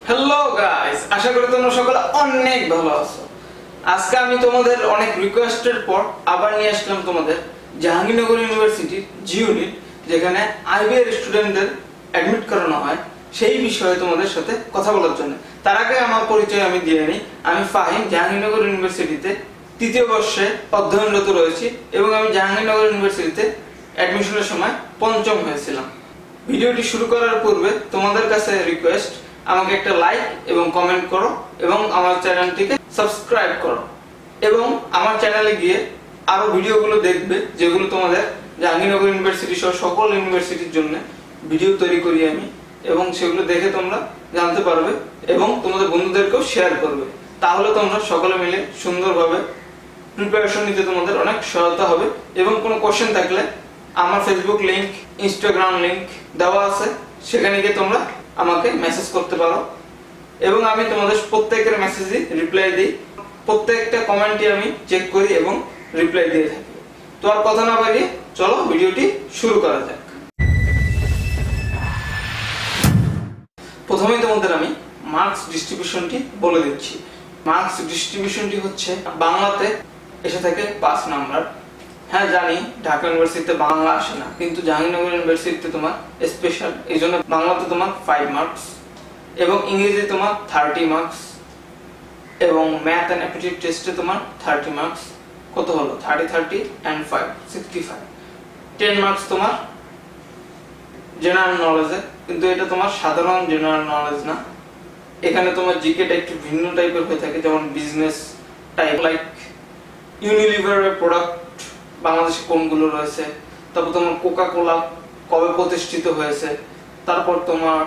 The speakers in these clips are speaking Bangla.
হ্যালো গাইস, আশা করি তোমরা সকলে অনেক ভালো আছো। আজকে আমি তোমাদের অনেক রিকোয়েস্টের পর আবার নিয়ে আসলাম তোমাদের জাহাঙ্গীরনগর ইউনিভার্সিটির জি ইউনিট, যেখানে আইবিএর স্টুডেন্টদের অ্যাডমিট করানো হয়, সেই বিষয়ে তোমাদের সাথে কথা বলার জন্য। তার আগে আমার পরিচয় আমি দিয়ে নিই। আমি ফাহিম, জাহাঙ্গীরনগর ইউনিভার্সিটিতে তৃতীয় বর্ষে অধ্যয়নরত রয়েছি এবং আমি জাহাঙ্গীরনগর ইউনিভার্সিটিতে অ্যাডমিশনের সময় পঞ্চম হয়েছিলাম। ভিডিওটি শুরু করার পূর্বে তোমাদের কাছে রিকোয়েস্ট, আমাকে একটা লাইক এবং কমেন্ট করো এবং আমার চ্যানেলটিকে সাবস্ক্রাইব করো এবং আমার চ্যানেলে গিয়ে আরো ভিডিওগুলো দেখবে, যেগুলো তোমাদের জাহাঙ্গীরনগর ইউনিভার্সিটি সহ সকল ইউনিভার্সিটির জন্য ভিডিও তৈরি করি আমি, এবং সেগুলো দেখে তোমরা জানতে পারবে এবং তোমাদের বন্ধুদেরকেও শেয়ার করবে। তাহলে তোমরা সকলে মিলে সুন্দরভাবে প্রিপারেশন নিতে তোমাদের অনেক সহায়তা হবে। এবং কোনো কোশ্চেন থাকলে আমার ফেসবুক লিংক, ইনস্টাগ্রাম লিংক দেওয়া আছে, সেখানে গিয়ে তোমরা আমাকে মেসেজ করতে পারো এবং আমি তোমাদের প্রত্যেকের মেসেজই রিপ্লাই দিই। প্রত্যেকটা কমেন্টই আমি চেক করি এবং রিপ্লাই দিয়ে থাকি। তো আর কথা না বাড়িয়ে চলো ভিডিওটি শুরু করা যাক। প্রথমেই তোমাদের আমি মার্কস ডিস্ট্রিবিউশনটি বলে দিচ্ছি। মার্কস ডিস্ট্রিবিউশনটি হচ্ছে বাংলাতে এসে থাকে 5 নাম্বার। হ্যাঁ জানি ঢাকা ইউনিভার্সিটিতে বাংলা আসে না, কিন্তু জাহাঙ্গীরনগর ইউনিভার্সিটিতে তোমার স্পেশাল, এই জন্য বাংলাতে তোমার 5 মার্কস এবং ইংরেজি তোমার 30 মার্কস এবং ম্যাথ অ্যান্ড অ্যাপটিটিউড টেস্টে তোমার 30 মার্কস। কত হলো? 30 and 5 65। 10 মার্কস তোমার জেনারেল নলেজে, কিন্তু এটা তোমার সাধারণ জেনারেল নলেজ না। এখানে তোমার জিকেটা একটু ভিন্ন টাইপের হয়ে থাকে, যেমন বিজনেস টাইপ, লাইক ইউনিলিভারের প্রোডাক্ট বাংলাদেশে কোনগুলো রয়েছে, তারপর তোমার কোকা কোলা কবে প্রতিষ্ঠিত হয়েছে, তারপর তোমার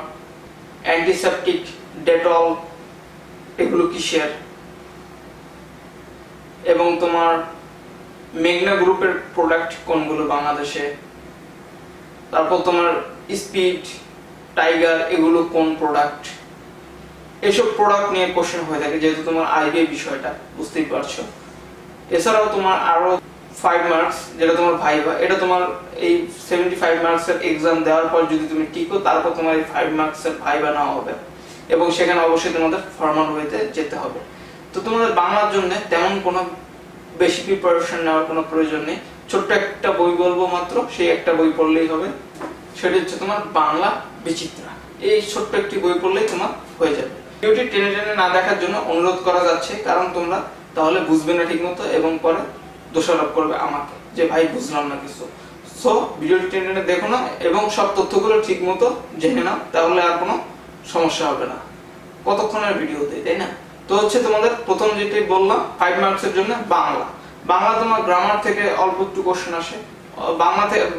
অ্যান্টিসেপটিক ডেটল এগুলো কিসের, এবং তোমার মেঘনা গ্রুপের প্রোডাক্ট কোনগুলো বাংলাদেশে, তারপর তোমার স্পিড, টাইগার এগুলো কোন প্রোডাক্ট, এসব প্রোডাক্ট নিয়ে কোশ্চেন হয়ে থাকে, যেহেতু তোমার আইবিএ বিষয়টা বুঝতেই পারছো। এছাড়াও তোমার আরো 5 মার্কস যেটা তোমার ভাইবা, এটা তোমার এই 75 মার্কসের এক্সাম দেওয়ার পর যদি তুমি টিকো, তারপর তোমার এই 5 মার্কসের ভাইবা নেওয়া হবে এবং সেখানে অবশ্যই তোমাদের ফর্মাল ওয়েতে যেতে হবে। তো তোমাদের বাংলার জন্য তেমন কোনো বেশি প্রিপারেশন নেওয়ার কোনো প্রয়োজন নেই। ছোট্ট একটা বই বলবো মাত্র, সেই একটা বই পড়লেই হবে, সেটা হচ্ছে তোমার বাংলা বিচিত্রা। এই ছোট্ট একটি বই পড়লেই তোমার হয়ে যাবে। ভিডিওটি টেনে টেনে না দেখার জন্য অনুরোধ করা যাচ্ছে, কারণ তোমরা তাহলে বুঝবে না ঠিক মতো এবং পরে দোষারোপ করবে আমাকে যে ভাই বুঝলাম না কিছু। সো ভিডিওটি টেনে টেনে দেখো না এবং সব তথ্যগুলো ঠিক মতো জেনে নাও, তাহলে আর কোনো সমস্যা হবে না। কতক্ষণের ভিডিও দেয়, তাই না? তো হচ্ছে তোমাদের প্রথম যেটি বললাম 5 মার্কসের জন্য বাংলা। বাংলা তোমার গ্রামার থেকে অল্প একটু কোশ্চেন আসে,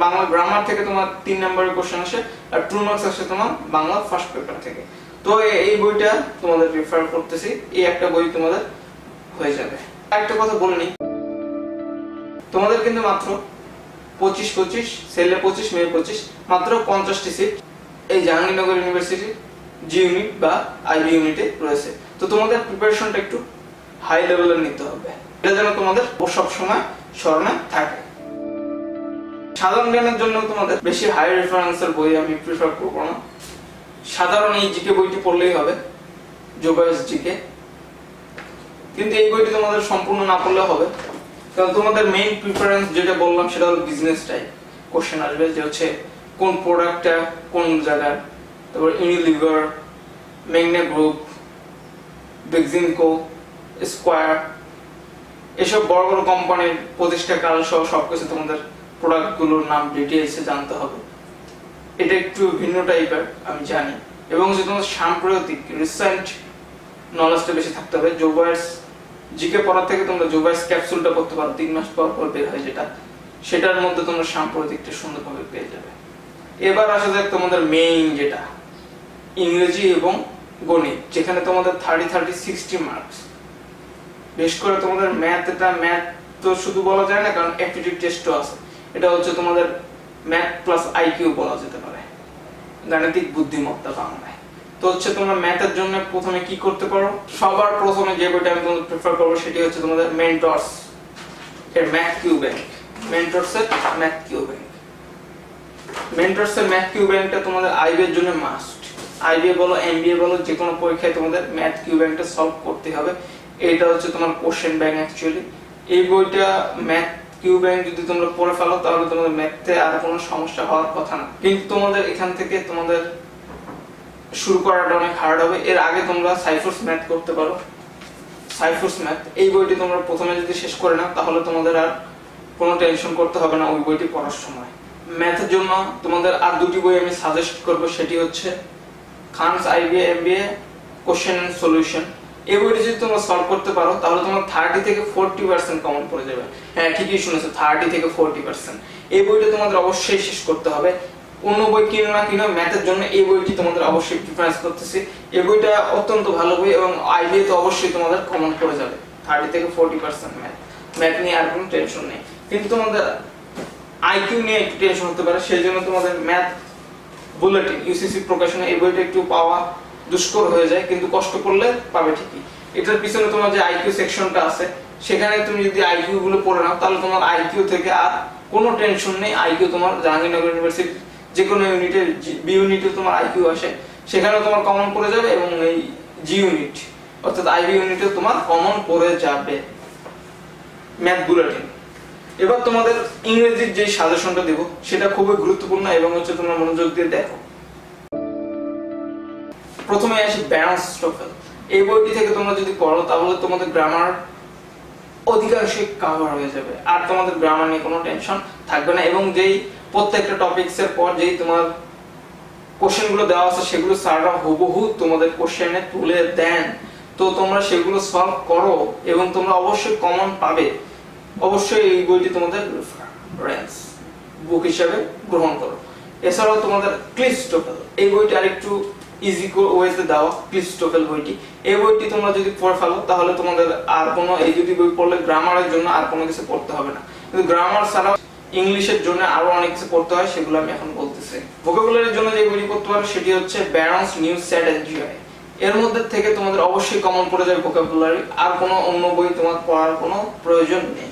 বাংলা গ্রামার থেকে তোমার 3 নম্বরের কোশ্চেন আসে, আর 2 মার্কস আসে তোমার বাংলা ফার্স্ট পেপার থেকে। তো এই বইটা তোমাদের রেফার করতেছি, এই একটা বই তোমাদের হয়ে যাবে। একটা কথা বলে নিই, তোমাদের কিন্তু মাত্র 25 ছেলে 25 মেয়ে 25, মাত্র 50টি সিট এই জাহাঙ্গীরনগর ইউনিভার্সিটি জি ইউনিট বা আইবি ইউনিটে রয়েছে। তো তোমাদের প্রিপারেশনটা একটু হাই লেভেলের নিতে হবে, এটা যেন তোমাদের সব সময় স্মরণে থাকে। সাধারণ জ্ঞানের জন্য তোমাদের বেশি হাই রেফারেন্সের বই আমি প্রিফার করব না। সাধারণ এই জিকে বইটি পড়লেই হবে, জোবাইস জিকে। কিন্তু এই বইটি তোমাদের সম্পূর্ণ না পড়লে হবে, কারণ তোমাদের মেইন প্রিফারেন্স যেটা বললাম সেটা হলো বিজনেস টাইপ কোশ্চেন আসবে, যে হচ্ছে কোন প্রোডাক্টটা কোন জায়গার, তারপর ইউনিলিভার, মেঘনা গ্রুপ, বেক্সিমকো, স্কয়ার, এসব বড় বড় কোম্পানির প্রতিষ্ঠাকাল সহ সবকিছু তোমাদের প্রোডাক্টগুলোর নাম ডিটেইলসে জানতে হবে। এটা একটু ভিন্ন টাইপের আমি জানি, এবং যে তোমাদের সাম্প্রতিক রিসেন্ট নলেজটা বেশি থাকতে হবে। জোবাইস জিকে পড়ার থেকে তোমরা জোবাইস ক্যাপসুলটা পড়তে পারো, 3 মাস পর পর বের হয় যেটা, সেটার মধ্যে তোমরা সাম্প্রতিকটা সুন্দরভাবে পেয়ে যাবে। এবার আসা যাক তোমাদের মেইন যেটা ইংরেজি এবং গণিত, যেখানে তোমাদের 30 মার্কস। বেশ করে তোমাদের ম্যাথ তো শুধু বলা যায় না, কারণ অ্যাপটিটিউড টেস্টও আছে। এটা হচ্ছে তোমাদের ম্যাথ প্লাস আইকিউ বলা যেতে পারে, গাণিতিক বুদ্ধিমত্তা বাংলায়। তো হচ্ছে তোমরা ম্যাথের জন্য প্রথমে কি করতে পারো, সবার প্রথমে যে বইটা আমি তোমাদের প্রেফার করবো সেটি হচ্ছে তোমাদের মেন্টরস এর ম্যাথ কিউ ব্যাংক। মেন্টরসের ম্যাথ কিউ ব্যাংক তোমাদের আইবিএর জন্য মাস্ট। আইবিএ বলো এমবিএ বলো যে কোনো পরীক্ষায় তোমাদের ম্যাথ কিউ ব্যাংকটা সলভ করতে হবে। এটা হচ্ছে তোমার কোশ্চেন ব্যাংক অ্যাকচুয়ালি। এই বইটা ম্যাথ কিউ ব্যাংক যদি তোমরা পড়ে ফেলো তাহলে তোমাদের ম্যাথে আর কোনো সমস্যা হওয়ার কথা না, কিন্তু তোমাদের এখান থেকে তোমাদের শুরু করাটা অনেক হার্ড হবে। এর আগে তোমরা সাইফোর্স ম্যাথ করতে পারো। সাইফোর্স ম্যাথ এই বইটি তোমরা প্রথমে যদি শেষ করে নাও তাহলে তোমাদের আর কোনো টেনশন করতে হবে না ওই বইটি পড়ার সময়। ম্যাথের জন্য তোমাদের আর দুটি বই আমি সাজেস্ট করব, সেটি হচ্ছে Khan's IBA MBA question and solution. এই বইটি যদি তোমরা সলভ করতে পারো তাহলে তোমার 30 থেকে 40% কমন পড়ে যাবে। হ্যাঁ ঠিকই শুনেছো, 30 থেকে 40%। এই বইটা তোমাদের অবশ্যই শেষ করতে হবে। অন্য বই কিনো না কিনো, ম্যাথের জন্য এই বইটি তোমাদের অবশ্যই প্রিফারেন্স করতেছি। এই বইটা অত্যন্ত ভালো বই এবং আইবিএ তো অবশ্যই তোমাদের কমন পড়ে যাবে 30 থেকে 40% ম্যাথ নিয়ে আর কোনো টেনশন নেই। কিন্তু তোমাদের আইকিউ নিয়ে একটু টেনশন হতে পারে, সেই জন্য তোমাদের ম্যাথ বুলেটিন ইউসিসি প্রকাশনে এই বইটা একটু পাওয়া দুষ্কর হয়ে যায়, কিন্তু কষ্ট করলে পাবে ঠিকই। এটার পিছনে তোমার যে আইকিউ সেকশনটা আছে সেখানে তুমি যদি আইকিউ গুলো পড়ে নাও তাহলে তোমার আইকিউ থেকে আর কোনো টেনশন নেই। আইকিউ তোমার জাহাঙ্গীরনগর ইউনিভার্সিটি যে কোনো ইউনিটের বি ইউনিটে তোমার আইকিউ আসে, সেখানে তোমার কমন পড়ে যাবে এবং এই জি ইউনিট অর্থাৎ আইবি ইউনিটে তোমার কমন পড়ে যাবে ম্যাথ বুলেটিন। এবার তোমাদের ইংরেজির যে সাজেশনটা দেব সেটা খুবই গুরুত্বপূর্ণ এবং হচ্ছে তোমরা মনোযোগ দিয়ে দেখো। প্রথমে আসি ব্যারন্স স্টোফেল। এই বইটি থেকে তোমরা যদি পড়ো তাহলে তোমাদের গ্রামার অধিকাংশই কভার হয়ে যাবে, আর তোমাদের গ্রামার নিয়ে কোনো টেনশন থাকবে না। এবং যেই প্রত্যেকটা টপিকসের পর যেই তোমার কোশ্চেনগুলো দেওয়া আছে সেগুলো স্যাররা হুবহু তোমাদের কোশ্চেনে তুলে দেন, তো তোমরা সেগুলো সলভ করো এবং তোমরা অবশ্যই কমন পাবে। অবশ্যই এই বইটি তোমাদের রেফারেন্স বুক হিসেবে গ্রহণ করো। এছাড়াও তোমাদের ক্লিস্টোফেল এই বইটি আরেকটু ইজি ওয়েতে দেওয়া। ক্লিস্টোফেল বইটি, এই বইটি তোমরা যদি পড়ে ফেলো তাহলে তোমাদের আর কোনো এই দুটি বই পড়লে গ্রামারের জন্য আর কোনো কিছু পড়তে হবে না, কিন্তু গ্রামার ছাড়াও ইংলিশের জন্য আরো অনেক কিছু পড়তে হয়, সেগুলো আমি এখন বলতেছি। ভোকাবুলারির জন্য যে বইটি পড়তে পারো সেটি হচ্ছে Barron's new set and GI. এর মধ্যে থেকে তোমাদের অবশ্যই কমন পড়ে যাবে ভোকাবুলারি, আর কোনো অন্য বই তোমার পড়ার কোনো প্রয়োজন নেই।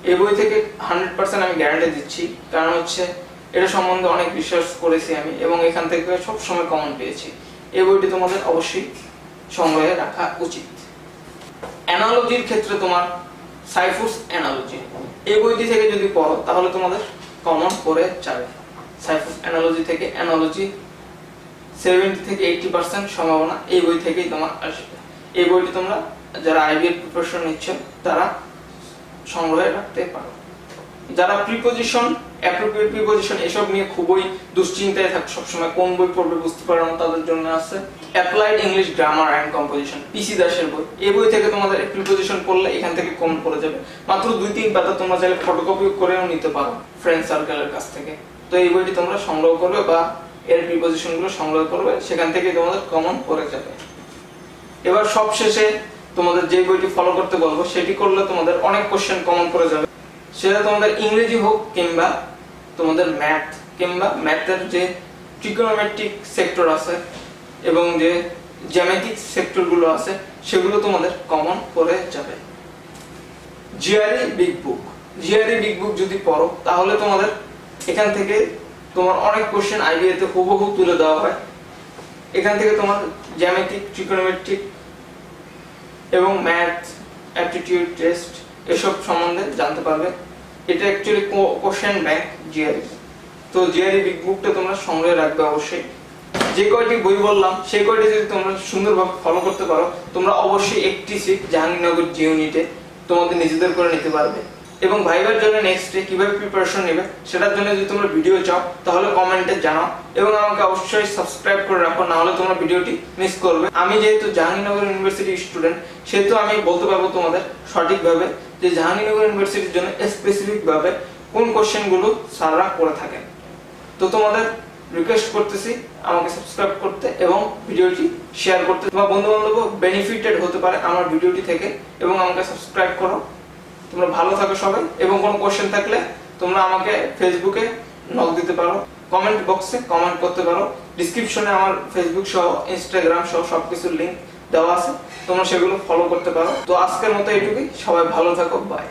এই বই থেকে 100% আমি গ্যারান্টি দিচ্ছি, কারণ হচ্ছে এটা সম্বন্ধে অনেক রিসার্চ করেছি আমি এবং এখান থেকে সব সময় কমন পেয়েছি। এই বইটি তোমাদের অবশ্যই সংগ্রহে রাখা উচিত। অ্যানালজির ক্ষেত্রে তোমার সাইফোর্স অ্যানালজি এই বইটি থেকে যদি পড়ো তাহলে তোমাদের কমন পড়ে যাবে। সাইফোর্স অ্যানালজি থেকে অ্যানালজি 70 থেকে 80% সম্ভাবনা এই বই থেকেই তোমার আসবে। এই বইটি তোমরা যারা আইবিএ প্রিপারেশন নিচ্ছ তারা সংগ্রহে রাখতে পারো। যারা প্রিপজিশন অ্যাপ্রোপ্রিয়েট প্রিপজিশন এসব নিয়ে খুবই দুশ্চিন্তায় থাকে সবসময়, কোন বই পড়বে বুঝতে পারে না, তাদের জন্য আছে applied English grammar and composition PC দাসের বই। এই বই থেকে তোমাদের প্রিপজিশন পড়লে এখান থেকে কমন পড়ে যাবে। মাত্র 2-3 পাতা, তোমরা চাইলে ফটোকপি করেও নিতে পারো ফ্রেন্ড সার্কেলের কাছ থেকে। তো এই বইটি তোমরা সংগ্রহ করবে বা এর প্রিপজিশন গুলো সংগ্রহ করবে, সেখান থেকে তোমাদের কমন পড়ে যাবে। এবার সবশেষে তোমাদের যে বইটি ফলো করতে বলবো সেটি করলে তোমাদের অনেক কোশ্চেন কমন পড়ে যাবে, সেটা তোমাদের ইংরেজি হোক কিংবা তোমাদের ম্যাথ কিংবা ম্যাথের যে ট্রিগোনোমেট্রিক সেক্টর আছে এবং যে জ্যামিতিক সেক্টরগুলো আছে সেগুলো তোমাদের কমন পড়ে যাবে। জিআরই বিগ বুক, জিআরই বিগ বুক যদি পড়ো তাহলে তোমাদের এখান থেকে তোমার অনেক কোশ্চেন আইবিএতে হুবহু তুলে দেওয়া হয়। এখান থেকে তোমার জ্যামিতিক ট্রিগোনোমেট্রিক এবং ম্যাথ অ্যাপটিটিউড টেস্ট এসব সম্বন্ধে জানতে পারবে। এটা অ্যাকচুয়ালি কোশ্চেন ব্যাংক জিআরই। তো জিআরই বিগ বুকটা তোমরা সংগ্রহে রাখবে অবশ্যই। যে কয়টি বই বললাম সেই কয়টি যদি তোমরা সুন্দরভাবে ফলো করতে পারো তোমরা অবশ্যই 86 জাহাঙ্গীরনগর জি ইউনিটে তোমাদের নিজেদের করে নিতে পারবে। এবং ভাইবার জন্য নেক্সট ডে কিভাবে প্রিপারেশন নেবে সেটার জন্য যদি তোমরা ভিডিও চাও তাহলে কমেন্টে জানাও এবং আমাকে অবশ্যই সাবস্ক্রাইব করে রাখো, না হলে তোমরা ভিডিওটি মিস করবে। আমি যেহেতু জাহাঙ্গীরনগর ইউনিভার্সিটির স্টুডেন্ট সেহেতু আমি বলতে পারবো তোমাদের সঠিকভাবে যে জাহাঙ্গীরনগর ইউনিভার্সিটির জন্য স্পেসিফিক ভাবে কোন কোশ্চেনগুলো স্যাররা করে থাকেন। তো তোমাদের রিকোয়েস্ট করতেছি আমাকে সাবস্ক্রাইব করতে এবং ভিডিওটি শেয়ার করতে। তোমার বন্ধু-বান্ধব বেনিফিটেড হতে পারে আমার ভিডিওটি থেকে এবং আমাকে সাবস্ক্রাইব করো। তোমরা ভালো থাকো সবাই, এবং কোনো কোশ্চেন থাকলে তোমরা আমাকে ফেসবুকে নক দিতে পারো, কমেন্ট বক্সে কমেন্ট করতে পারো। ডেসক্রিপশনে আমার ফেসবুক সহ ইনস্টাগ্রাম সহ সবকিছুর লিংক দেওয়া আছে, তোমরা সেগুলো ফলো করতে পারো। তো আজকের মতো এইটুকুই, সবাই ভালো থাকো, বাই।